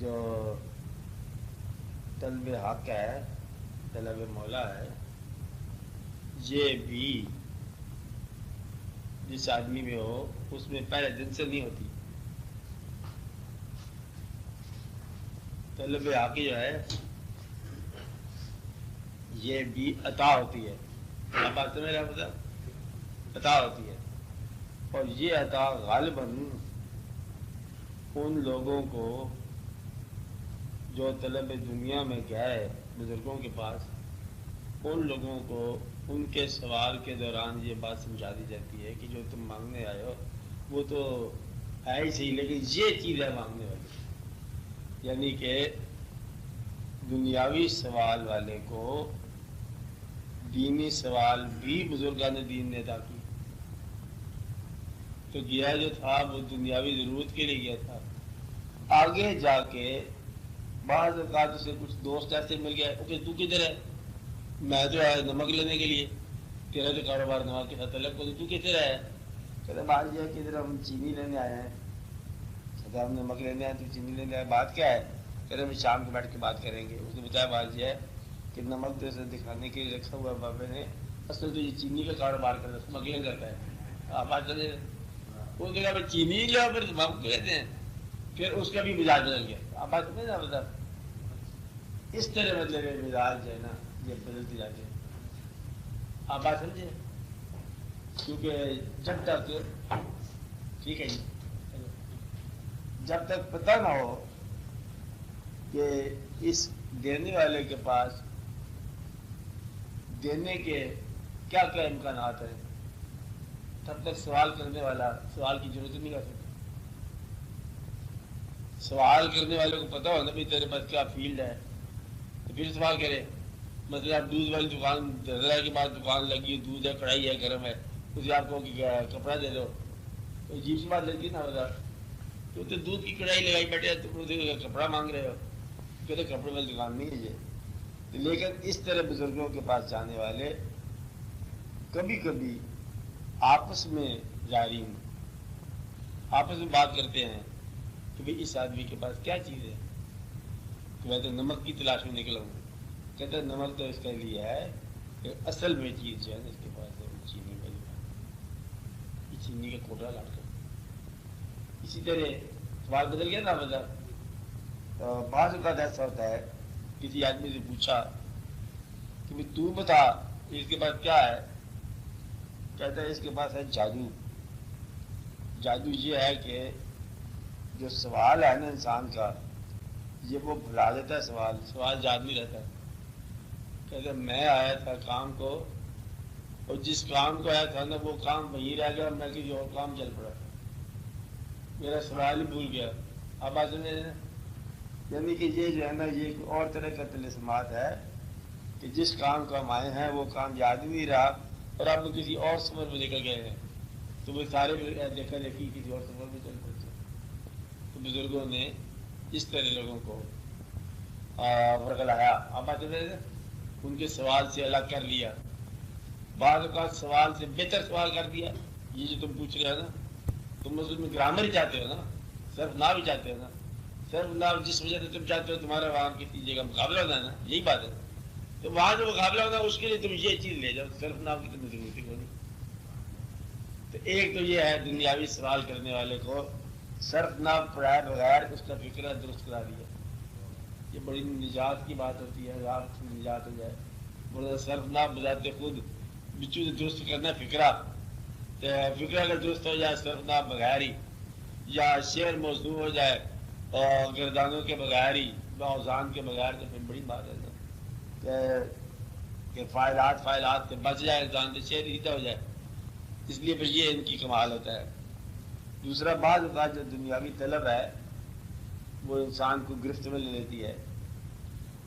جو طلب حق ہے، طلب مولا ہے، یہ بھی جس آدمی میں ہو اس میں پہلے دن سے نہیں ہوتی. طلب حق جو ہے یہ بھی عطا ہوتی ہے. آپ بات سمجھ رہے ہیں؟ عطا ہوتی ہے، اور یہ عطا غالباً ان لوگوں کو جو طلب دنیا میں گئے بزرگوں کے پاس، ان لوگوں کو ان کے سوال کے دوران یہ بات سمجھا دی جاتی ہے کہ جو تم مانگنے آئے ہو وہ تو ہے ہی صحیح، لیکن یہ چیز ہے مانگنے والی. یعنی کہ دنیاوی سوال والے کو دینی سوال بھی بزرگان دین نے ادا کی. تو گیا جو تھا وہ دنیاوی ضرورت کے لیے گیا تھا. آگے جا کے بعض اوقات سے کچھ دوست ایسے مل گیا کہ تو کدھر ہے؟ میں تو آیا نمک لینے کے لیے، تیرا تو کاروبار نمک کے ساتھ الگ کو، تو کدھر ہے؟ کہتے بات یہ ہے کہ ادھر ہم چینی لینے آئے ہیں. کہتے ہم نمک لینے آئے تو چینی لینے آئے، بات کیا ہے؟ کہتے ہم شام کو بیٹھ کے بات کریں گے. اس نے بتایا بات یہ ہے کہ نمک تو اسے دکھانے کے لیے رکھا ہوا ہے بابے نے، اصل تو یہ چینی کا کاروبار کرتا ہے، اسمگلنگ کرتا ہے. آپ بات چلے وہ کہا بھائی چینی لو پھر نمک لیتے ہیں، پھر اس کا بھی مزاج بدل گیا. آپ بات سمجھ رہے ہیں؟ اس طرح مطلب مزاج جو ہے نا یہ بدلتی جاتی ہے. آپ بات سمجھے؟ کیونکہ جب تک ٹھیک ہے جی، جب تک پتہ نہ ہو کہ اس دینے والے کے پاس دینے کے کیا کیا امکانات ہیں، تب تک سوال کرنے والا سوال کی ضرورت نہیں کر سکتا. سوال کرنے والے کو پتہ ہو نا بھائی تیرے پاس کیا فیلڈ ہے تو پھر سوال کرے. مطلب آپ دودھ والی دکان دریا کے بعد دکان لگی ہے، دودھ ہے، کڑھائی ہے، گرم ہے، اسے آپ کو کپڑا دے دو تو عجیب سی بات لگتی نا. تو دودھ کی کڑھائی لگائی بیٹھے تو کپڑا مانگ رہے ہو، کہتے کپڑے والی دکان نہیں ہے یہ. لیکن اس طرح بزرگوں کے پاس جانے والے کبھی کبھی آپس میں جاری ہوں، آپس میں بات کرتے ہیں کہ بھئی اس آدمی کے پاس کیا چیز ہے. تو میں تو نمک کی تلاش میں نکلا ہوں. کہتے ہیں نمک تو اس کے لیے ہے کہ اصل میں چیز جو ہے نا اس کے پاس ہے چینی والی بات، یہ چینی کا کوٹا لاٹ کر. اسی طرح سوال بدل گیا نا. مطلب بعض اوقات ایسا ہوتا ہے کسی آدمی سے پوچھا کہ بھئی تو بتا اس کے پاس کیا ہے. کہتا ہے اس کے پاس ہے جادو. جادو یہ ہے کہ جو سوال ہے نا انسان کا یہ وہ بھلا دیتا ہے. سوال یاد نہیں رہتا. کہتے میں آیا تھا کام کو اور جس کام کو آیا تھا نا وہ کام وہیں رہ گیا، میں کسی اور کام چل پڑا، میرا سوال ہی بھول گیا. اب آج میں یعنی کہ یہ جو ہے نا یہ ایک اور طرح کا طلسمات ہے کہ جس کام کو ہم آئے ہیں وہ کام یاد نہیں رہا اور آپ کسی اور سفر میں نکل گئے ہیں تو وہ سارے دیکھا دیکھی کسی اور سفر میں چل پڑتے. تو بزرگوں نے اس طرح لوگوں کو ورگلایا. اب آج میں ان کے سوال سے الگ کر لیا، بعض اوقات سوال سے بہتر سوال کر دیا. یہ جو تم پوچھ رہے ہو نا تم اس میں گرامر ہی چاہتے ہو نا، صرف ناو ہی چاہتے ہو نا. صرف ناو جس وجہ سے تم چاہتے ہو تمہارا وہاں کسی جگہ مقابلہ ہوتا ہے نا، یہی بات ہے. تو وہاں جو مقابلہ ہوتا ہے اس کے لیے تم یہ چیز لے جاؤ، صرف ناو کی تمہیں ضرورت ہی نہیں. تو ایک تو یہ ہے دنیاوی سوال کرنے والے کو صرف ناو پڑھائے بغیر اس کا فکرہ درست کرا دیا. یہ بڑی نجات کی بات ہوتی ہے، آپ کی نجات ہو جائے. بڑا صرف نہ بذات خود بچوں سے درست کرنا فکرہ، فکرہ اگر درست ہو جائے صرف نہ بغیر ہی، یا شعر موضوع ہو جائے اور گردانوں کے بغیر ہی، اوزان کے بغیر، تو پھر بڑی بات ہے کہ فائلات سے بچ جائے انسان سے شعر سیدھا ہو جائے. اس لیے پھر یہ ان کی کمال ہوتا ہے. دوسرا بعض اوقات جو دنیاوی طلب ہے وہ انسان کو گرفت میں لے لیتی ہے.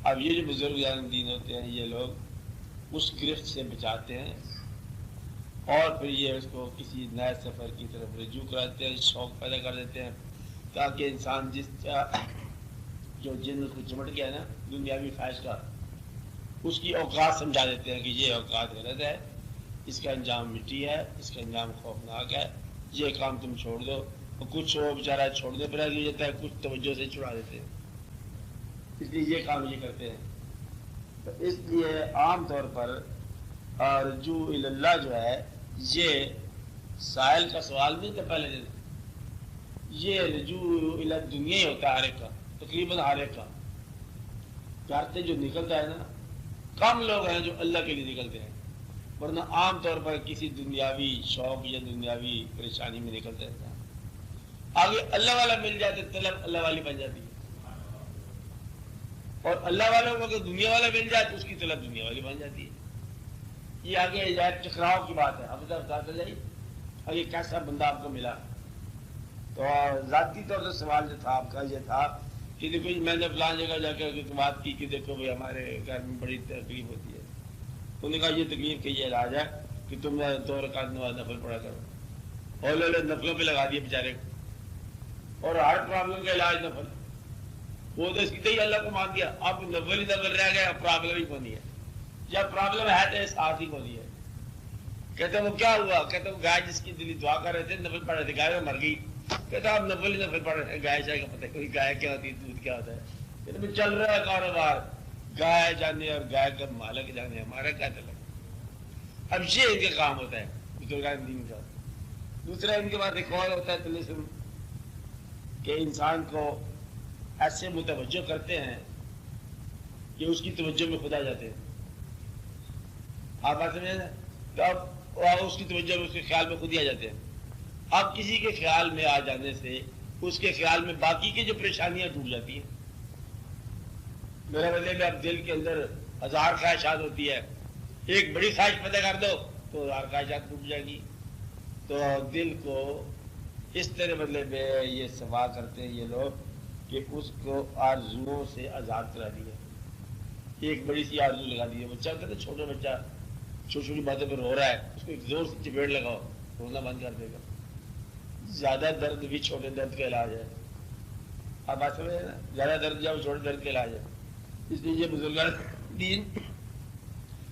اب یہ جو بزرگ جان دین ہوتے ہیں یہ لوگ اس گرفت سے بچاتے ہیں اور پھر یہ اس کو کسی نئے سفر کی طرف رجوع کراتے ہیں، شوق پیدا کر دیتے ہیں تاکہ انسان جس جو جن کو چمٹ گیا نا دنیاوی خواہش کا اس کی اوقات سمجھا دیتے ہیں کہ یہ اوقات غلط ہے، اس کا انجام مٹی ہے، اس کا انجام خوفناک ہے، یہ کام تم چھوڑ دو. اور کچھ وہ بیچارہ چھوڑنے پر آ جاتا ہے، کچھ توجہ سے چھڑا دیتے ہیں. اس لیے یہ کام یہ کرتے ہیں. تو اس لیے عام طور پر رجوع اللہ جو ہے یہ سائل کا سوال نہیں تھا پہلے دن، یہ رجوع اللہ دنیا ہی ہوتا ہے ہر ایک کا، تقریباً ہر ایک کا. گھر سے جو نکلتا ہے نا، کم لوگ ہیں جو اللہ کے لیے نکلتے ہیں، ورنہ عام طور پر کسی دنیاوی شوق یا دنیاوی پریشانی میں نکلتے رہتا ہے. آگے اللہ والا مل جاتے طلب اللہ والی بن جاتی ہے، اور اللہ والوں کو اگر دنیا والا مل جائے تو اس کی طلب دنیا والی بن جاتی ہے. یہ آگے ٹکراؤ کی بات ہے. اب بتا جائیے آگے کیسا بندہ آپ کو ملا. تو ذاتی طور سے سوال جو تھا آپ کا یہ تھا کہ دیکھو میں نے فلان جگہ جا کے بات کی کہ دیکھو بھائی ہمارے گھر میں بڑی تکلیف ہوتی ہے. انہوں نے کہا یہ تکلیف کا یہ علاج ہے کہ تم 2 رکعت نماز نفل پڑھا کرو، اور لوگ نفلوں پہ لگا دیے بیچارے کو، اور ہر پرابلم کا علاج نفل. وہ تو اس کی اللہ کو مان دیا، اب نفل ہی نفل رہ گیا، پرابلم ہی کونی ہے. جب پرابلم ہے تو ساتھ ہی کونی ہے. کہتے وہ کیا ہوا؟ کہتے وہ گائے جس کی دلی دعا کر رہے تھے نفل پڑھ رہے تھے، گائے وہ مر گئی. کہتا آپ نفل ہی نفل پڑھ رہے ہیں، گائے شائے کا پتہ کوئی گائے کیا ہوتی ہے، دودھ کیا ہوتا ہے. کہتے چل رہا ہے کاروبار، گائے جانے اور گائے کا مالک جانے، ہمارا کیا تعلق. اب یہ ان کا کام ہوتا ہے بزرگان دین کا. دوسرا ان کے بعد ایک اور ہوتا ہے تلسم، کہ انسان کو ایسے متوجہ کرتے ہیں کہ اس کی توجہ میں خدا جاتے ہیں. آپ بات سمجھے نا؟ تو اب اس کی توجہ میں اس کے خیال میں خود ہی آ جاتے ہیں. اب کسی کے خیال میں آ جانے سے اس کے خیال میں باقی کی جو پریشانیاں ٹوٹ جاتی ہیں. میرا مطلب اب دل کے اندر 1000 خواہشات ہوتی ہے، ایک بڑی خواہش پیدا کر دو تو 1000 خواہشات ٹوٹ جائے گی. تو دل کو اس طرح مطلب یہ سوا کرتے ہیں یہ لوگ کہ اس کو آرزوؤں سے آزاد کرا دیا. ایک بڑی سی آرزو لگا دی ہے. بچہ ہوتا ہے نا، چھوٹا بچہ چھوٹی چھوٹی باتوں پہ رو رہا ہے، اس کو ایک زور سے چپیڑ لگاؤ، رونا بند کر دے گا. زیادہ درد بھی چھوٹے درد کا علاج ہے. آپ بات سمجھے نا؟ زیادہ درد جاؤ چھوٹے درد کا علاج ہے. اس لیے یہ بزرگان دین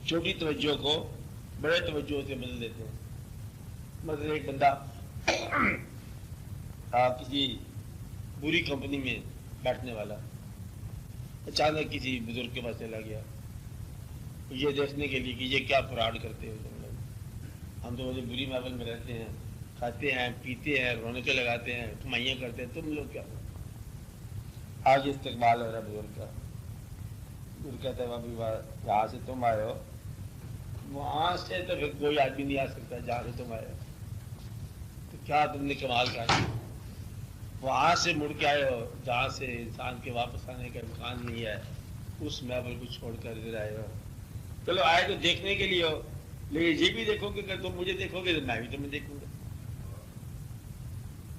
چھوٹی توجہ کو بڑے توجہ سے بدل دیتے ہیں. مثلا ایک بندہ کسی بری کمپنی میں بیٹھنے والا اچانک کسی بزرگ کے پاس چلا گیا یہ دیکھنے کے لیے کہ یہ کیا فراڈ کرتے ہیں. ہم تو مجھے بری محفل میں رہتے ہیں، کھاتے ہیں پیتے ہیں، رونقیں لگاتے ہیں، کمائیاں کرتے ہیں، تم لوگ کیا. آج استقبال ہو رہا ہے بزرگ کا. بزرگ کہتا ہے ابھی جہاں سے تم آئے ہو وہاں سے تو پھر کوئی آدمی نہیں آ سکتا جہاں سے تم آئے ہو. تو کیا تم نے کمال کیا؟ وہاں سے مڑ کے آئے ہو جہاں سے انسان کے واپس آنے کا امکان نہیں ہے، اس محفل کو چھوڑ کر ادھر آئے ہو. چلو آئے تو دیکھنے کے لیے ہو، لیکن یہ بھی دیکھو کہ اگر تم مجھے دیکھو گے تو میں بھی تمہیں دیکھوں گا.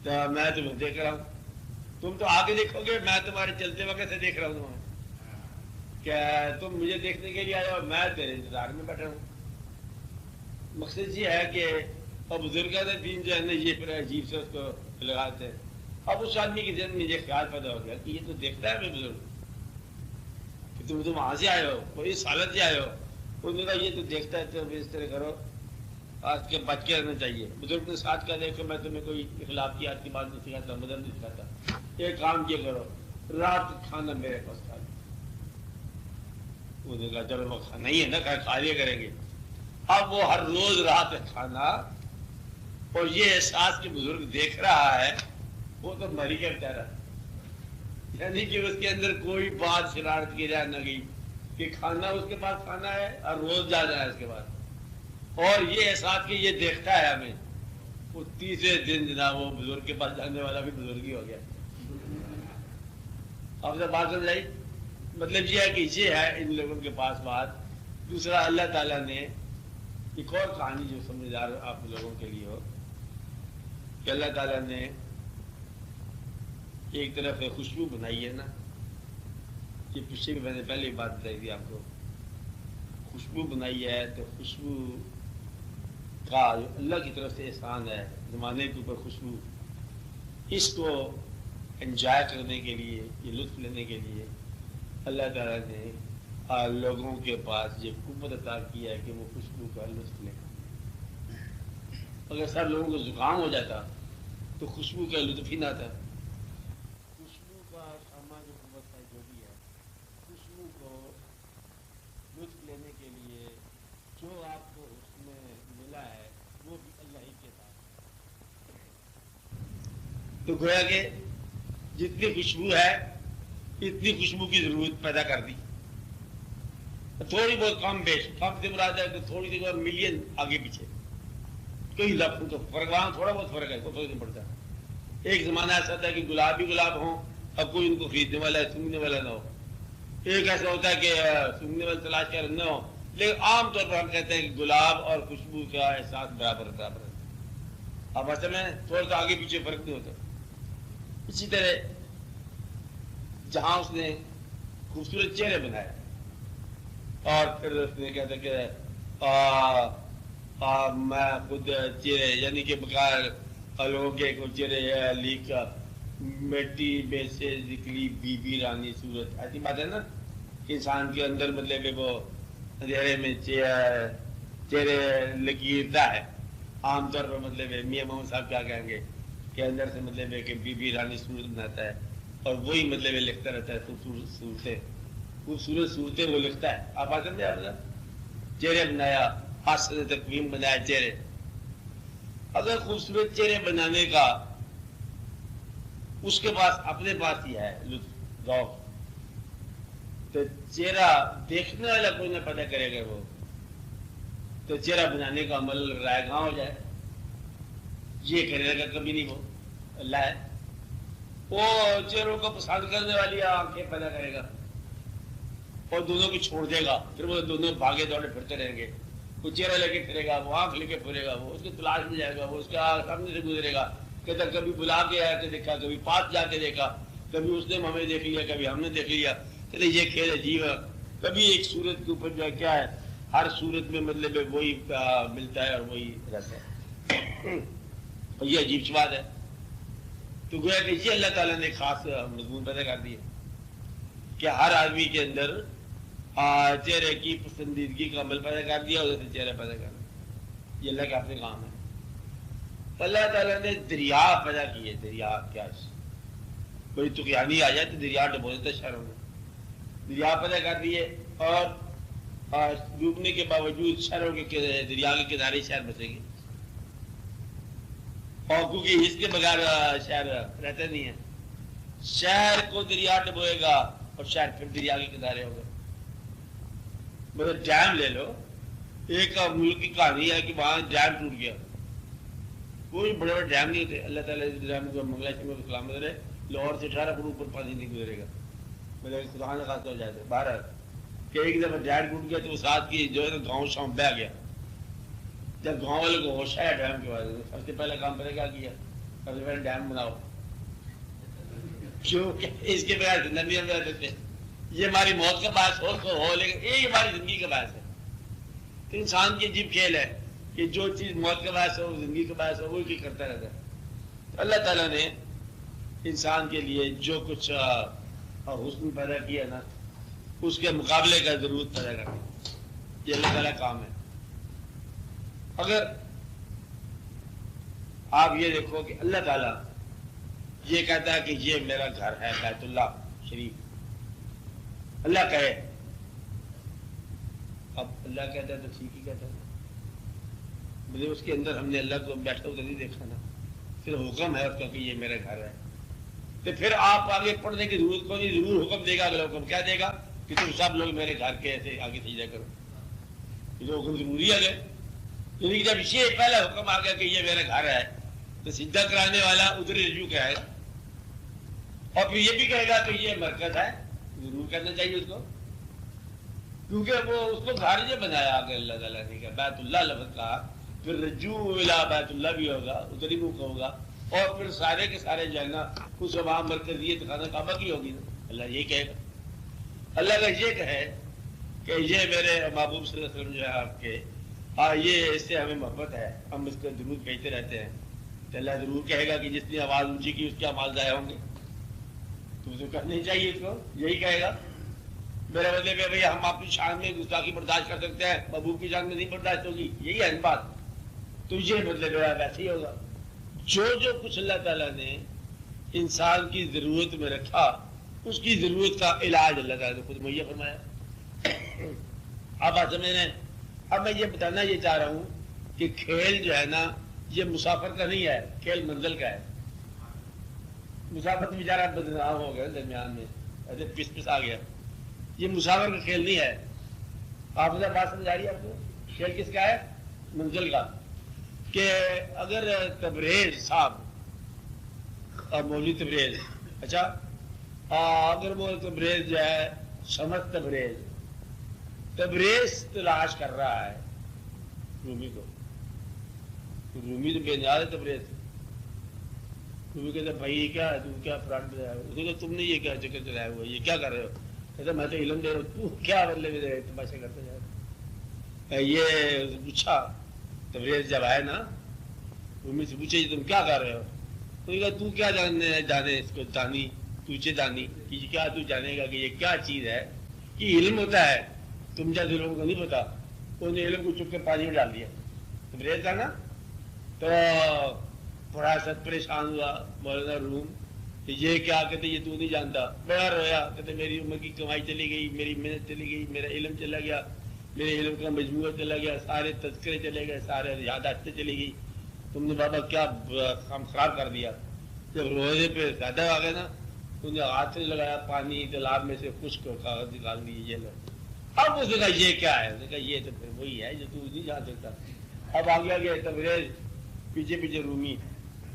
تو میں تمہیں دیکھ رہا ہوں، تم تو آگے دیکھو گے، میں تمہارے چلتے وقت سے دیکھ رہا ہوں. کیا تم مجھے دیکھنے کے لیے آئے ہو، میں تیرے انتظار میں بیٹھا ہوں. مقصد یہ ہے کہ اب بزرگان دین جو ہے نا یہ پھر عجیب سے اس کو لگاتے ہیں. اب اس آدمی کے ذہن میں یہ خیال پیدا ہو گیا کہ یہ تو دیکھتا ہے میں بزرگ کہ تم وہاں سے آئے ہو، کوئی اس حالت سے آئے ہو. انہوں نے کہا یہ تو دیکھتا ہے تو اس طرح کرو، آج کے بچ کے رہنا چاہیے. بزرگ نے ساتھ کہا دیکھو میں تمہیں کوئی اخلاقیات کی بات نہیں سکھاتا، مدد نہیں سکھاتا. ایک کام کیا کرو، رات کھانا میرے پاس کھا لو. انہوں نے کہا چلو وہ کھانا ہی ہے نا، کھا لیا کریں گے. اب وہ ہر روز رات کھانا، اور یہ احساس کہ بزرگ دیکھ رہا ہے، وہ تو مری کے بیچارہ. یعنی کہ اس کے اندر کوئی بات شرارت کی جائے نہ گئی کہ کھانا اس کے پاس کھانا ہے اور روز جانا ہے اس کے بعد. اور یہ احساس کہ یہ دیکھتا ہے ہمیں، وہ تیسرے دن جناب وہ بزرگ کے پاس جانے والا بھی بزرگ ہی ہو گیا. اب سے بات سمجھ آئی؟ مطلب یہ ہے کہ یہ ہے ان لوگوں کے پاس بات. دوسرا اللہ تعالیٰ نے ایک اور کہانی جو سمجھدار آپ لوگوں کے لیے ہو کہ اللہ تعالیٰ نے ایک طرف خوشبو بنائی ہے نا، یہ پیچھے بھی میں نے پہلے بات بتائی تھی آپ کو. خوشبو بنائی ہے تو خوشبو کا جو اللہ کی طرف سے احسان ہے زمانے کے اوپر خوشبو، اس کو انجوائے کرنے کے لیے، یہ لطف لینے کے لیے اللہ تعالیٰ نے لوگوں کے پاس یہ قوت عطا کیا ہے کہ وہ خوشبو کا لطف لیں. اگر سب لوگوں کو زکام ہو جاتا تو خوشبو کا لطف ہی نہ آتا. خوشبو کا سامان جو قوت ہے جو بھی ہے تو گویا کہ جتنی خوشبو ہے اتنی خوشبو کی ضرورت پیدا کر دی. تھوڑی بہت کم بیش، کم سے مراد ہے کہ تھوڑی سی ملین آگے پیچھے کوئی لفظ تو فرق، وہاں تھوڑا بہت فرق ہے، کوئی فرق نہیں پڑتا. ایک زمانہ ایسا تھا کہ گلاب ہی گلاب ہوں اور کوئی ان کو خریدنے والا سنگنے والا نہ ہو. ایک ایسا ہوتا ہے کہ سنگنے والا تلاش کر نہ ہو، لیکن عام طور پر ہم کہتے ہیں کہ گلاب اور خوشبو کا احساس برابر برابر ہے. اب اصل میں تھوڑا سا آگے پیچھے فرق نہیں ہوتا. اسی طرح جہاں اس نے خوبصورت چہرے بنائے اور پھر اس نے کہتا کہ میں خود چہرے یعنی کہ بغیر لوگوں کے کو چہرے لیک مٹی میں سے نکلی بی بی رانی صورت، ایسی بات ہے نا کہ انسان کے اندر مطلب وہ اندھیرے میں چہرے لکیرتا ہے. عام طور پر مطلب میاں محمد صاحب کیا کہیں گے کہ اندر سے مطلب ہے کہ بی بی رانی صورت بناتا ہے اور وہی مطلب لکھتا رہتا ہے خوبصورت صورتیں وہ لکھتا ہے. آپ آ سکتے ہیں چہرے بنایا، حسن تقویم بنایا چہرے. اگر خوبصورت چہرے بنانے کا اس کے پاس اپنے پاس ہی ہے لطف ذوق، تو چہرہ دیکھنے والا کوئی نہ پیدا کرے گا وہ، تو چہرہ بنانے کا عمل رائے گاں ہو جائے. یہ کرے گا کبھی نہیں وہ اللہ ہے. وہ چہروں کو پسند کرنے والی آنکھیں پیدا کرے گا اور دونوں کو چھوڑ دے گا، پھر وہ دونوں بھاگے دوڑے پھرتے رہیں گے. وہ چہرہ لے کے پھرے گا، وہ آنکھ لے کے پھرے گا، وہ اس کی تلاش میں جائے گا، وہ اس کے سامنے سے گزرے گا. کہتا کبھی بلا کے آ کے دیکھا، کبھی پاس جا کے دیکھا، کبھی اس نے ہمیں دیکھ لیا، کبھی ہم نے دیکھ لیا. کہتے یہ کھیل عجیب ہے. کبھی ایک صورت کے اوپر جو ہے کیا ہے، ہر صورت میں مطلب وہی ملتا ہے اور وہی رہتا ہے. یہ عجیب سی بات ہے. تو گویا کہ یہ اللہ تعالیٰ نے خاص مضمون پیدا کر دیا کہ ہر آدمی کے اندر چہرے کی پسندیدگی کا عمل پیدا کر دیا، ادھر سے چہرہ پیدا کر دیا. یہ اللہ کا اپنے کام ہے. اللہ تعالیٰ نے دریا پیدا کیے. دریا کیا کوئی تقیانی آ جائے تو دریا ڈبو دیتا شہروں میں. دریا پیدا کر دیے اور ڈوبنے کے باوجود شہروں کے دریا کے کنارے شہر بسے گے. اور کیونکہ اس کے بغیر شہر رہتا نہیں ہے. شہر کو دریا ڈبوئے گا اور شہر پھر دریا کے کنارے ہوگا. مطلب ڈیم لے لو، ایک ملک کی کہانی ہے کہ وہاں ڈیم ٹوٹ گیا. کوئی بڑے بڑے ڈیم نہیں تھے. اللہ تعالیٰ ڈیم کو منگلا میں سلامت رہے، لاہور سے 18 فٹ اوپر پانی نہیں گزرے گا. مطلب خدا نے خاص ہو جائے تھے باہر کہ ایک دفعہ ڈیم ٹوٹ گیا تو وہ ساتھ کی جو ہے نا گاؤں شام بہ گیا. جب گاؤں والے کو ہوش آیا ڈیم کے بارے میں، سب سے پہلا کام پہلے کیا کیا؟ سب سے پہلے ڈیم بناؤ. کیونکہ اس کے بغیر زندہ نہیں ہم رہ سکتے. یہ ہماری موت کا باعث ہو لیکن یہ ہماری زندگی کا باعث ہے. تو انسان کی عجیب کھیل ہے کہ جو چیز موت کا باعث ہو، زندگی کا باعث ہو، وہی کرتا رہتا ہے. تو اللہ تعالیٰ نے انسان کے لیے جو کچھ حسن پیدا کیا نا، اس کے مقابلے کا ضرورت پیدا کرنا، یہ اللہ تعالیٰ کام ہے. اگر آپ یہ دیکھو کہ اللہ تعالیٰ یہ کہتا ہے کہ یہ میرا گھر ہے بیت اللہ شریف، اللہ کہے، اب اللہ کہتا ہے تو ٹھیک ہی کہتا ہے. مجھے اس کے اندر ہم نے اللہ کو بیٹھا ہوتا نہیں دیکھا نا، پھر حکم ہے اس کا کہ یہ میرا گھر ہے. تو پھر آپ آگے پڑھنے کی ضرورت کو نہیں، ضرور حکم دے گا. اگلا حکم کیا دے گا کہ تم سب لوگ میرے گھر کے ایسے آگے سجدہ کرو. یہ تو حکم ضروری ہے. یعنی جب یہ پہلا حکم آ گیا کہ یہ میرا گھر ہے تو سجدہ کرانے والا ادھر رجوع کہے گا اور پھر یہ بھی کہے گا کہ یہ مرکز ہے، ضرور کرنا چاہیے اس کو، کیونکہ وہ اس کو گھر یہ بنایا آگے اللہ تعالیٰ نے کہا بیت اللہ لفظ کہا، پھر رجوع الی بیت اللہ بھی ہوگا، ادھر ہی منہ ہوگا، اور پھر سارے کے سارے جو ہے نا اس وہاں مرکزیت خانہ کعبہ کی ہوگی نا. اللہ یہ کہے گا. اللہ کا یہ کہے کہ یہ میرے محبوب صلی اللہ علیہ وسلم جو ہے آپ کے، یہ اس سے ہمیں محبت ہے، ہم اس کو درود کہتے رہتے ہیں. تو اللہ ضرور کہے گا کہ جس نے آواز اونچی کی اس کے اعمال ضائع ہوں گے. تو کرنی چاہیے اس کو، یہی کہے گا. میرا مطلب ہے بھائی ہم اپنی شان میں گستاخی برداشت کر سکتے ہیں، محبوب کی شان میں نہیں برداشت ہوگی، یہی ہے بات. تو یہ مطلب ہے ویسے ہی ہوگا. جو کچھ اللہ تعالیٰ نے انسان کی ضرورت میں رکھا، اس کی ضرورت کا علاج اللہ تعالیٰ نے خود مہیا فرمایا. اب آج میں یہ بتانا یہ چاہ رہا ہوں کہ کھیل جو ہے نا یہ مسافر کا نہیں ہے، کھیل منزل کا ہے. مسافر بیچارہ بدنام ہو گیا درمیان میں، ایسے پس پس آ گیا. یہ مسافر کا کھیل نہیں ہے. آپ نے بات سمجھ آ رہی ہے آپ کو؟ کھیل کس کا ہے؟ منزل کا. کہ اگر تبریز صاحب اور مولوی تبریز، اچھا اگر وہ تبریز جو ہے شمس تبریز تلاش کر رہا ہے رومی کو، رومی تو بے نیاز ہے تبریز. رومی کہتے بھائی یہ کیا ہے، تم کیا فرانٹ میں آئے ہو؟ تم نے یہ کیا چکر چلایا ہوا، یہ کیا کر رہے ہو؟ کہتے میں تو علم دے رہا ہوں. تو کیا بدلے میں تماشے کرتے جا رہے؟ یہ پوچھا تبریز جب آئے نا، رومی سے پوچھے تم کیا کر رہے ہو؟ تو کہا تو کیا جانے اس کو دانی، تجھے دانی کہ کیا تو جانے گا کہ یہ کیا چیز ہے کہ علم ہوتا ہے، تم جیسے لوگوں کو نہیں پتا. تو نے علم کو چپ کے پانی میں ڈال دیا. تبریز تھا نا، تو بڑا سخت پریشان ہوا مولانا روم کہ یہ کیا، کہتے یہ تو نہیں جانتا. بڑا رویا، کہتے میری عمر کی کمائی چلی گئی، میری محنت چلی گئی، میرا علم چلا گیا، میرے علم کا مجموعہ چلا گیا، سارے تذکرے چلے گئے، سارے یاداشتیں چلی گئی. تم نے بابا کیا کام خراب کر دیا. جب روزے پہ زیادہ آ گئے نا، تو نے ہاتھ سے لگایا پانی تالاب میں سے خشک کاغذ نکال دیے، یہ لو. اب اس نے کہا یہ کیا ہے؟ اس نے کہا یہ تو پھر وہی ہے جو تو نہیں جان سکتا. اب آ گیا تبریز پیچھے پیچھے رومی.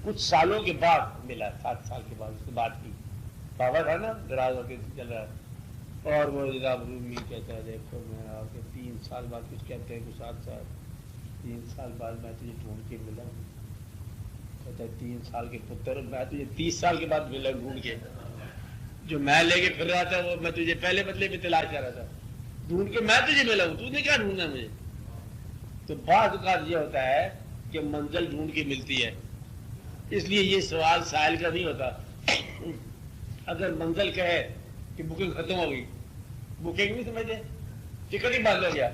کچھ سالوں کے بعد ملا، 7 سال کے بعد اس سے بات کی. بابا تھا نا دراز ہو کے چل رہا ہے، اور وہ جناب رومی کہتا ہے دیکھو میں آ کے 3 سال بعد کچھ کہتے ہیں کہ 7 سال 3 سال بعد میں تجھے ڈھونڈ کے ملا ہوں. کہتا ہے 3 سال کے پتر، میں تجھے 30 سال کے بعد ملا ڈھونڈ کے. جو میں لے کے پھر رہا تھا وہ میں تجھے پہلے بدلے میں تلاش کر رہا تھا، ڈھونڈ کے میں تجھے ملا ہوں، تو نے کیا ڈھونڈنا مجھے؟ تو بعض اوقات یہ ہوتا ہے کہ منزل ڈھونڈ کے ملتی ہے. اس لیے یہ سوال سائل کا نہیں ہوتا. اگر منزل کہے کہ بکنگ ختم ہو گئی، بکنگ نہیں سمجھتے، ٹکٹ ہی بند ہو گیا،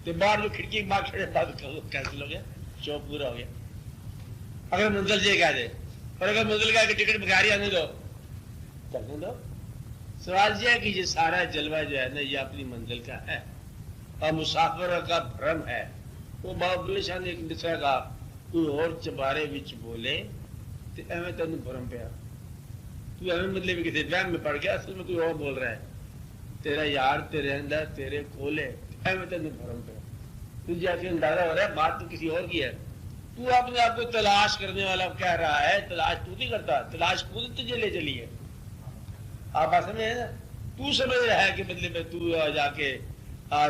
تو باہر جو کھڑکی کے باہر کھڑے کینسل ہو گیا، شو پورا ہو گیا. اگر منزل یہ کہہ دے، اور اگر منزل کہا کہ ٹکٹ بخاری آنے دو، چلنے دو. سوال یہ ہے کہ یہ سارا جلوہ جو ہے نا یہ اپنی منزل کا ہے، اور مسافر کا بھرم ہے. وہ بابا شاہ نے ایک نسخہ کہا، کوئی اور چبارے وچ بولے تو ایویں تین بھرم پیا، تو ایویں مطلب کسی وہم میں پڑ گیا، اصل میں کوئی اور بول رہا ہے. تیرا یار تیرے اندر تیرے کھولے، ایویں تین بھرم پیا. تجھے ایسے اندازہ ہو رہا ہے بات تو کسی اور کی ہے. تو اپنے آپ کو تلاش کرنے والا کہہ رہا ہے، تلاش تو نہیں کرتا، تلاش خود تجھے لے چلی ہے. آپ بات سمجھے نا؟ تو سمجھ رہا ہے کہ مطلب تو جا کے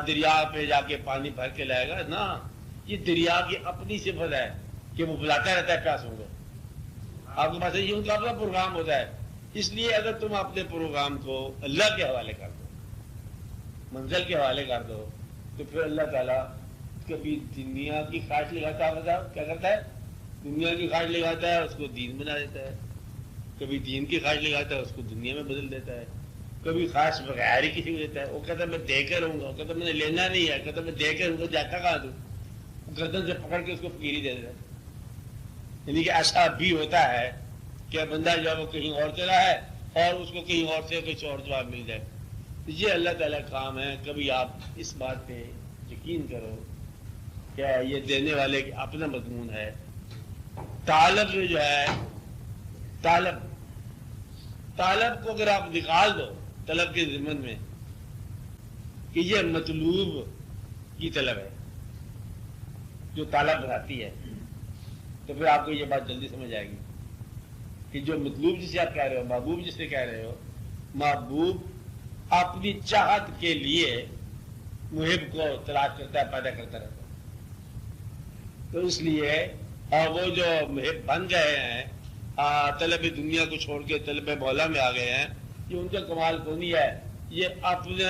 دریا پہ جا کے پانی بھر کے لائے گا نا. یہ دریا کی اپنی صفت ہے کہ وہ بلاتا رہتا ہے پیاسوں کو. آپ کے پاس یہ ان کا اپنا پروگرام ہوتا ہے. اس لیے اگر تم اپنے پروگرام کو اللہ کے حوالے کر دو، منزل کے حوالے کر دو، تو پھر اللہ تعالیٰ کبھی دنیا کی خواہش لگاتا ہے. کیا کرتا ہے؟ دنیا کی خواہش لگاتا ہے، اس کو دین بنا دیتا ہے. کبھی دین کی خواہش لگاتا ہے، اس کو دنیا میں بدل دیتا ہے. کبھی خواہش بغیر ہی کسی کو دیتا ہے. وہ کہتا ہے میں دے کے رہوں گا، وہ کہتا ہے میں نے لینا نہیں ہے، کہتا ہے میں دے کے رہوں گا، جاتا کہاں دوں؟ گردن سے پکڑ کے اس کو فقیری دے دیتا ہے. یعنی کہ ایسا بھی ہوتا ہے کہ بندہ جو ہے وہ کہیں اور چلا ہے اور اس کو کہیں اور سے کچھ اور جواب مل جائے. یہ اللہ تعالیٰ کا کام ہے. کبھی آپ اس بات پہ یقین کرو کہ یہ دینے والے کا اپنا مضمون ہے. طالب جو ہے، طالب کو اگر آپ نکال دو طلب کے ضمن میں کہ یہ مطلوب کی طلب ہے جو طالب بناتی ہے، تو پھر آپ کو یہ بات جلدی سمجھ آئے گی کہ جو مطلوب جسے آپ کہہ رہے ہو، محبوب جسے کہہ رہے ہو، محبوب اپنی چاہت کے لیے محب کو تلاش کرتا ہے، پیدا کرتا رہتا ہے. تو اس لیے اور وہ جو محب بن گئے ہیں، طلب دنیا کو چھوڑ کے طلب مولا میں آ گئے ہیں، یہ ان کا کمال کو نہیں ہے. یہ اپنے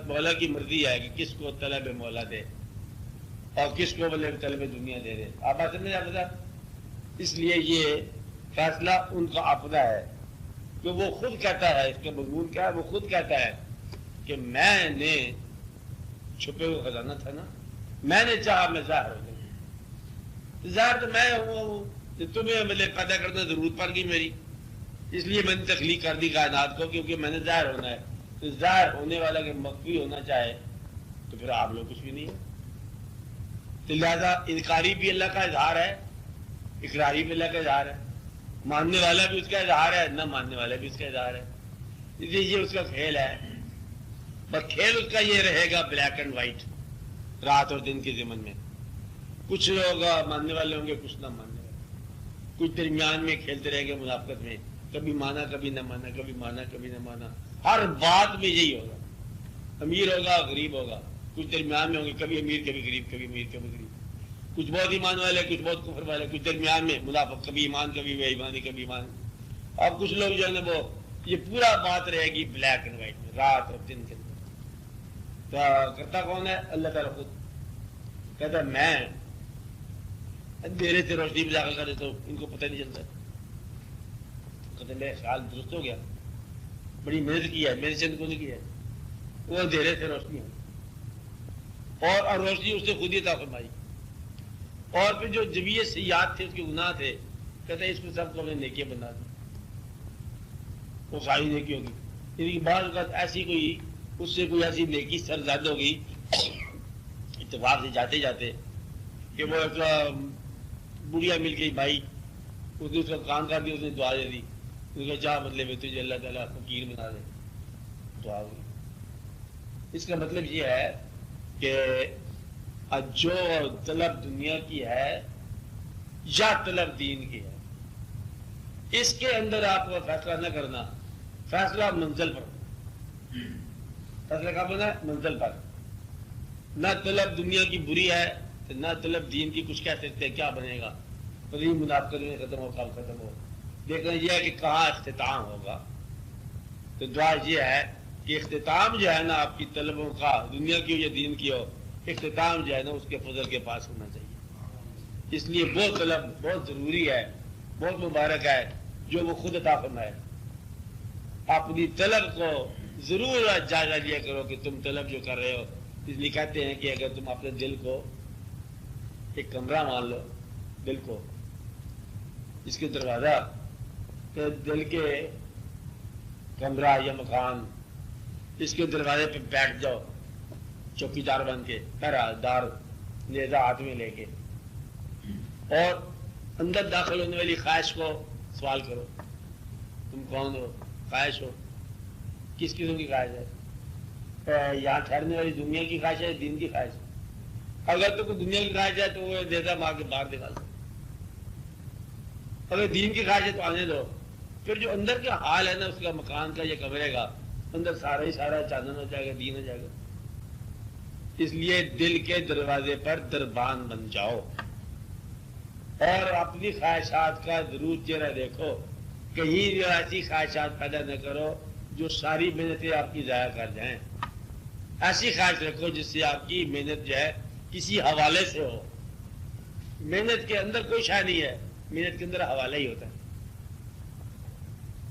مولا کی مرضی ہے کہ کس کو طلب مولا دے اور کس کو طلب دنیا دے دے. آپ بات سمجھ آتا. اس لیے یہ فیصلہ ان کا اپنا ہے کہ وہ خود کہتا ہے. اس کا مضمون کیا ہے؟ وہ خود کہتا ہے کہ میں نے چھپے ہوئے خزانہ تھا نا، میں نے چاہا میں ظاہر ہو جاؤں. ظاہر تو میں ہوں، تمہیں مطلب پیدا کرنا ضرورت پڑ گئی میری، اس لیے میں نے تخلیق کر دی کائنات کو، کیونکہ میں نے ظاہر ہونا ہے. تو ظاہر ہونے والا کہ مخفی ہونا چاہے تو پھر آپ لوگ کچھ بھی نہیں ہے. تو لہٰذا انکاری بھی اللہ کا اظہار ہے، اقراری بھی اللہ کا اظہار ہے. ماننے والا بھی اس کا اظہار ہے، نہ ماننے والا بھی اس کا اظہار ہے. اس لیے یہ اس کا کھیل ہے. بس کھیل اس کا یہ رہے گا بلیک اینڈ وائٹ، رات اور دن کے ضمن میں. کچھ لوگ ماننے والے ہوں گے، کچھ نہ ماننے والے، کچھ درمیان میں کھیلتے رہیں گے منافقت میں، کبھی مانا کبھی نہ مانا، کبھی مانا کبھی نہ مانا. ہر بات میں یہی ہوگا. امیر ہوگا غریب ہوگا، کچھ درمیان میں ہوں گے، کبھی امیر کبھی غریب، کبھی امیر کبھی غریب. کچھ بہت ایمان والے، کچھ بہت کفر والے، کچھ درمیان میں منافق، کبھی ایمان کبھی بے ایمانی، کبھی ایمان. اب کچھ لوگ جو ہے نا وہ یہ پورا بات رہے گی بلیک اینڈ وائٹ میں، رات اور دن کے اندر. تو کرتا کون ہے؟ اللہ تعالیٰ خود کہتا ہے میں اندھیرے سے روشنی میں داخل کر دیتا ہوں، ان کو پتہ نہیں چلتا. کہتے میرے خیال درست ہو گیا، بڑی محنت کی ہے، میری چند کو نہیں کی ہے. وہ اندھیرے سے روشنی ہے، اور روشنی اس نے خود ہی عطا فرمائی. اور پھر جو جبیہ سیئات تھے، اس کے گناہ تھے، کہتے ہیں اس میں سب کو ہم نے نیکیاں بنا دی، وہ ساری نیکی ہوگی. یعنی بعض اوقات ایسی کوئی اس سے کوئی ایسی نیکی سرزد ہوگی اتفاق سے جاتے جاتے کہ وہ ایک بڑھیا مل گئی بھائی، اس نے اس کا کام کر دیا، اس نے دعا دے دی. اس کا کیا مطلب ہے؟ تجھے اللہ تعالیٰ فقیر بنا دے، دعا ہوئی. اس کا مطلب یہ ہے کہ جو طلب دنیا کی ہے یا طلب دین کی ہے، اس کے اندر آپ کو فیصلہ نہ کرنا. فیصلہ منزل پر، فیصلہ کہاں بنا ہے؟ منزل پر. نہ طلب دنیا کی بری ہے، نہ طلب دین کی. کچھ کہہ سکتے ہیں کیا بنے گا، پتہ منافقت میں ختم ہو، کام ختم ہو. دیکھنا یہ ہے کہ کہاں اختتام ہوگا. تو دعا یہ ہے کہ اختتام جو ہے نا آپ کی طلبوں کا، دنیا کی ہو یا دین کی ہو، اختتام جو ہے نا اس کے فضل کے پاس ہونا چاہیے. اس لیے وہ طلب بہت ضروری ہے، بہت مبارک ہے جو وہ خود عطا فرمائے. اپنی طلب کو ضرور جائزہ لیا کرو کہ تم طلب جو کر رہے ہو. اس لیے کہتے ہیں کہ اگر تم اپنے دل کو ایک کمرہ مان لو، دل کو اس کے دروازہ، تو دل کے کمرہ یا مکان، اس کے دروازے پہ بیٹھ جاؤ چوکی دار بن کے، پہرا دار نیزہ ہاتھ میں لے کے، اور اندر داخل ہونے والی خواہش کو سوال کرو. تم کون ہو؟ خواہش ہو، کس قسم کی خواہش ہے؟ یہاں ٹھہرنے والی دنیا کی خواہش ہے، دین کی خواہش ہے؟ اگر تو کوئی دنیا کی خواہش ہے تو وہ نیزہ مار کے باہر دکھا دو. اگر دین کی خواہش ہے تو آنے دو. پھر جو اندر کا حال ہے نا اس کا مکان کا یا کمرے کا، اندر سارا ہی سارا چاندن ہو جائے گا، دین ہو جائے گا. اس لیے دل کے دروازے پر دربان بن جاؤ اور اپنی خواہشات کا ضرور چہرہ دیکھو. کہیں جو ایسی خواہشات پیدا نہ کرو جو ساری محنتیں آپ کی ضائع کر جائیں. ایسی خواہش رکھو جس سے آپ کی محنت جو ہے کسی حوالے سے ہو. محنت کے اندر کوئی شے نہیں ہے، محنت کے اندر حوالہ ہی ہوتا ہے.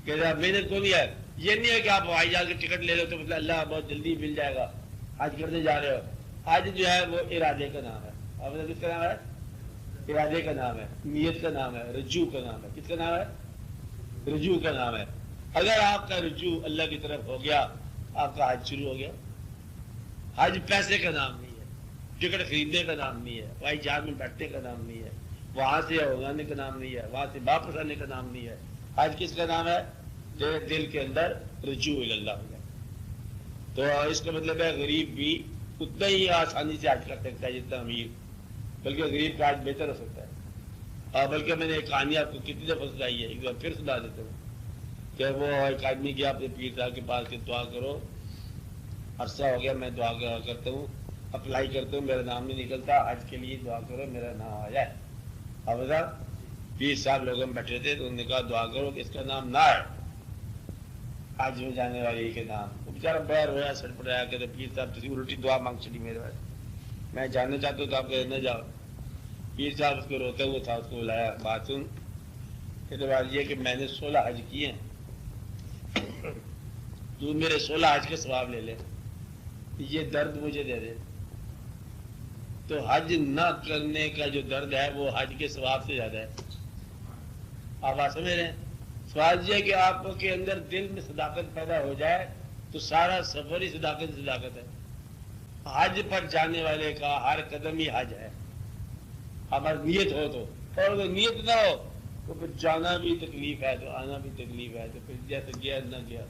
کہ محنت کو نہیں ہے، یہ نہیں ہے کہ آپ ہوائی جہاز کی ٹکٹ لے لو تو مطلب اللہ بہت جلدی مل جائے گا. آج کرنے جا رہے ہو، آج جو ہے وہ ارادے کا نام ہے. آپ کس کا نام ہے؟ ارادے کا نام ہے، نیت کا نام ہے، رجوع کا نام ہے. کس کا نام ہے؟ رجوع کا نام ہے. اگر آپ کا رجوع اللہ کی طرف ہو گیا، آپ کا حج شروع ہو گیا. حج پیسے کا نام نہیں ہے، ٹکٹ خریدنے کا نام نہیں ہے، ہوائی جہاز میں بیٹھنے کا نام نہیں ہے، وہاں سے اگانے کا نام نہیں ہے، وہاں سے واپس آنے کا نام نہیں ہے. حج کس کا نام ہے؟ جو دل کے اندر رجوع اللہ ہو گیا. تو اس کا مطلب ہے غریب بھی اتنا ہی آسانی سے حج کر سکتا ہے جتنا امیر، بلکہ غریب کا حج بہتر ہو سکتا ہے. اور بلکہ میں نے ایک کہانی آپ کو کتنی دفعہ سنائی ہے، ایک بار پھر سنا دیتا ہوں کہ وہ ایک آدمی گیا اپنے پیر صاحب کے پاس کہ دعا کرو، عرصہ ہو گیا میں دعا کرتا ہوں، اپلائی کرتا ہوں، میرا نام نہیں نکلتا، حج کے لیے دعا کرو میرا نام آ جائے. اب پیر صاحب لوگوں میں بیٹھے تھے تو انہوں نے کہا دعا کرو کہ اس کا نام نہ ہے حج میں جانے والے کے نام. وہ بیچارہ بڑا رویا، سڑ پڑایا کہ پیر صاحب تھی الٹی دعا مانگ چلی میرے پاس، میں جاننا چاہتا ہوں تو آپ کہتے نہ جاؤ. پیر صاحب اس کو روتے ہوئے تھا، اس کو بلایا، بات سن. پھر بات یہ کہ میں نے 16 حج کیے ہیں، تو میرے 16 حج کے ثواب لے لے، یہ درد مجھے دے دے. تو حج نہ کرنے کا جو درد ہے وہ حج کے ثواب سے زیادہ ہے. آپ بات سمجھ رہے ہیں؟ سوال یہ ہے کہ آپ کے اندر دل میں صداقت پیدا ہو جائے تو سارا سفر ہی صداقت ہے. حج پر جانے والے کا ہر قدم ہی حج ہے، ہماری نیت ہو تو. اور اگر نیت نہ ہو تو پھر جانا بھی تکلیف ہے تو آنا بھی تکلیف ہے، تو پھر جیسے گیا نہ گیا،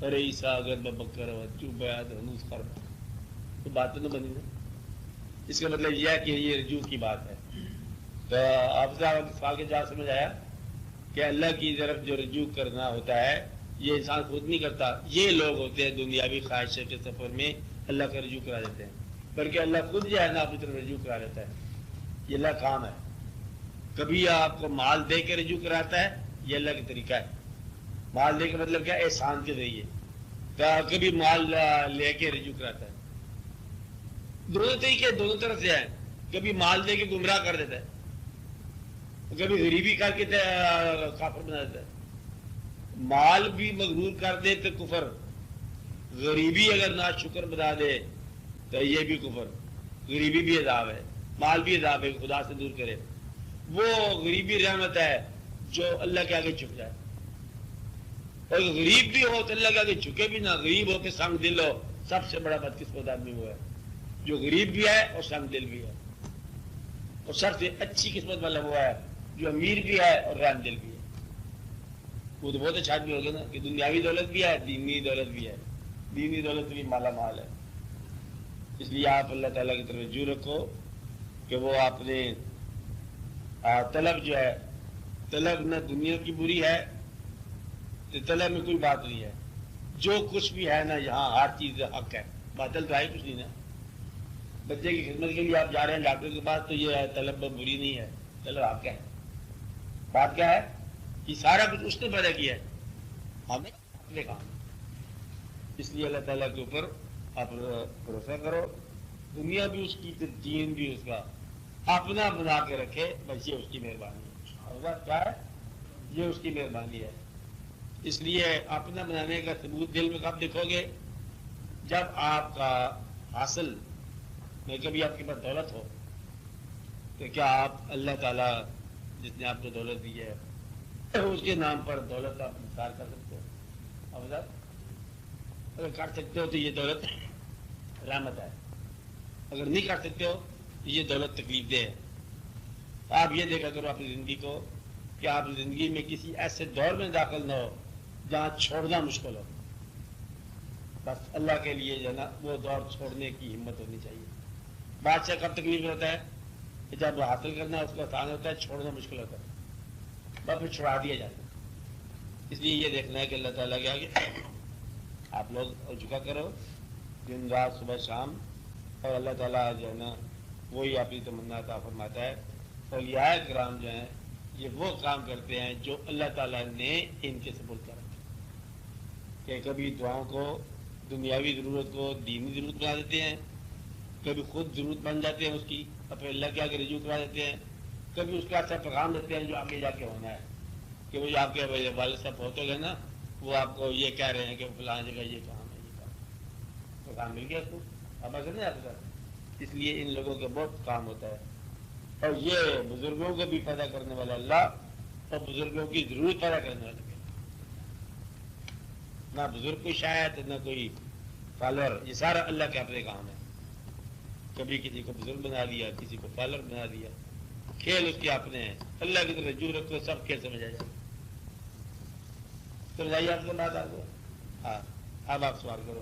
ارے عیسیٰ اگر بکر چوب ہے تو ہنوز خرب، تو بات تو نہ بنی نا۔ اس کا مطلب یہ ہے کہ یہ رجوع کی بات ہے۔ تو آپ سے سوال کے جواب سمجھ آیا کہ اللہ کی طرف جو رجوع کرنا ہوتا ہے یہ انسان خود نہیں کرتا، یہ لوگ ہوتے ہیں دنیاوی خواہشیں کے سفر میں اللہ کا رجوع کرا دیتے ہیں، بلکہ اللہ خود جو ہے نا اپنی طرف رجوع کرا دیتا ہے۔ یہ اللہ کام ہے، کبھی آپ کو مال دے کے رجوع کراتا ہے، یہ اللہ کا طریقہ ہے۔ مال دے کے مطلب کیا، احسان کے ذریعے، کبھی مال لے کے رجوع کراتا ہے۔ دونوں طریقے دونوں طرف سے ہیں، کبھی مال دے کے گمراہ کر دیتا ہے، کبھی غریبی کر کے کافر بنا دیتا ہے۔ مال بھی مغرور کر دے تو کفر، غریبی اگر نہ شکر بنا دے تو یہ بھی کفر۔ غریبی بھی عذاب ہے، مال بھی عذاب ہے، خدا سے دور کرے۔ وہ غریبی رحمت ہے جو اللہ کے آگے جھک جائے، اور غریب بھی ہو تو اللہ کے آگے جھکے بھی نہ، غریب ہو کے سنگ دل ہو، سب سے بڑا بدقسمت آدمی وہ ہے جو غریب بھی ہے اور سنگ دل بھی ہے، اور سب سے اچھی قسمت والا وہ ہے جو امیر بھی ہے اور رحم دل بھی ہے۔ وہ تو بہت اچھا آدمی ہوگا نا کہ دنیاوی دولت بھی ہے، دینی دولت بھی ہے، دینی دولت بھی مالا مال ہے۔ اس لیے آپ اللہ تعالیٰ کی طرف رجوع رکھو کہ وہ آپ نے طلب جو ہے، طلب نہ دنیا کی بری ہے، تو طلب میں کوئی بات نہیں ہے، جو کچھ بھی ہے نا یہاں ہر چیز حق ہے، باطل تو ہے کچھ نہیں نا۔ بچے کی خدمت کے لیے آپ جا رہے ہیں ڈاکٹر کے پاس تو یہ ہے طلب بری نہیں ہے، طلب حق ہے۔ بات کیا ہے کہ سارا کچھ اس نے پیدا کیا ہے، ہمیں اپنے کام۔ اس لیے اللہ تعالیٰ کے اوپر آپ بھروسہ کرو، دنیا بھی اس کی تو دین بھی اس کا، اپنا بنا کے رکھے، بس یہ اس کی مہربانی ہے۔ اور کیا ہے، یہ اس کی مہربانی ہے۔ اس لیے اپنا بنانے کا ثبوت دل میں کب دیکھو گے، جب آپ کا حاصل میں کبھی آپ کے پاس دولت ہو تو کیا آپ اللہ تعالیٰ جس نے آپ کو دولت دی ہے اس کے نام پر دولت آپ انحصار کر سکتے ہو؟ اب اگر کر سکتے ہو تو یہ دولت رحمت ہے، اگر نہیں کر سکتے ہو تو یہ دولت تکلیف دہ ہے۔ آپ یہ دیکھا کرو اپنی زندگی کو کہ آپ زندگی میں کسی ایسے دور میں داخل نہ ہو جہاں چھوڑنا مشکل ہو، بس اللہ کے لیے جو ہے نا وہ دور چھوڑنے کی ہمت ہونی چاہیے۔ بادشاہ کب تکلیف ہوتا ہے کہ جب حاصل کرنا اس کا آسان ہوتا ہے، چھوڑنا مشکل ہوتا ہے، بس پھر چھڑا دیا جاتا ہے۔ اس لیے یہ دیکھنا ہے کہ اللہ تعالیٰ کے آگے آپ لوگ جھکا کرو دن رات صبح شام، اور اللہ تعالیٰ جو ہے نا وہی اپنی تمنا عطا فرماتا ہے۔ اولیاء کرام جو ہیں یہ وہ کام کرتے ہیں جو اللہ تعالیٰ نے ان کے سپرد کر رکھا، کہ کبھی دعاؤں کو، دنیاوی ضرورت کو دینی ضرورت بنا دیتے ہیں، کبھی خود ضرورت بن جاتے ہیں اس کی اور پھر اللہ کے آگے رجوع کرا دیتے ہیں، کبھی اس کا ایسا پیغام دیتے ہیں جو آگے جا کے ہونا ہے کہ وہ جو آپ کے والد صاحب ہوتے گئے نا وہ آپ کو یہ کہہ رہے ہیں کہ فلاں جگہ یہ کام ہے، یہ کام پیغام مل گیا اس کو، اب اگر نہیں آپ کا۔ اس لیے ان لوگوں کا بہت کام ہوتا ہے، اور یہ بزرگوں کو بھی پیدا کرنے والا اللہ اور بزرگوں کی ضرورت پیدا کرنے والا، نہ بزرگ کوئی شاید نہ کوئی فالوور، یہ سارا اللہ کے اپنے کام ہے۔ کبھی کسی کو بزرگ بنا دیا، کسی کو فالوور بنا دیا، کھیل اس کے اپنے ہیں۔ اللہ کی طرف رجوع رکھو، سب کھیل سمجھ آ جائے۔ سمجھائیے آپ کو بات آپ کو؟ ہاں اب آپ سوال کرو۔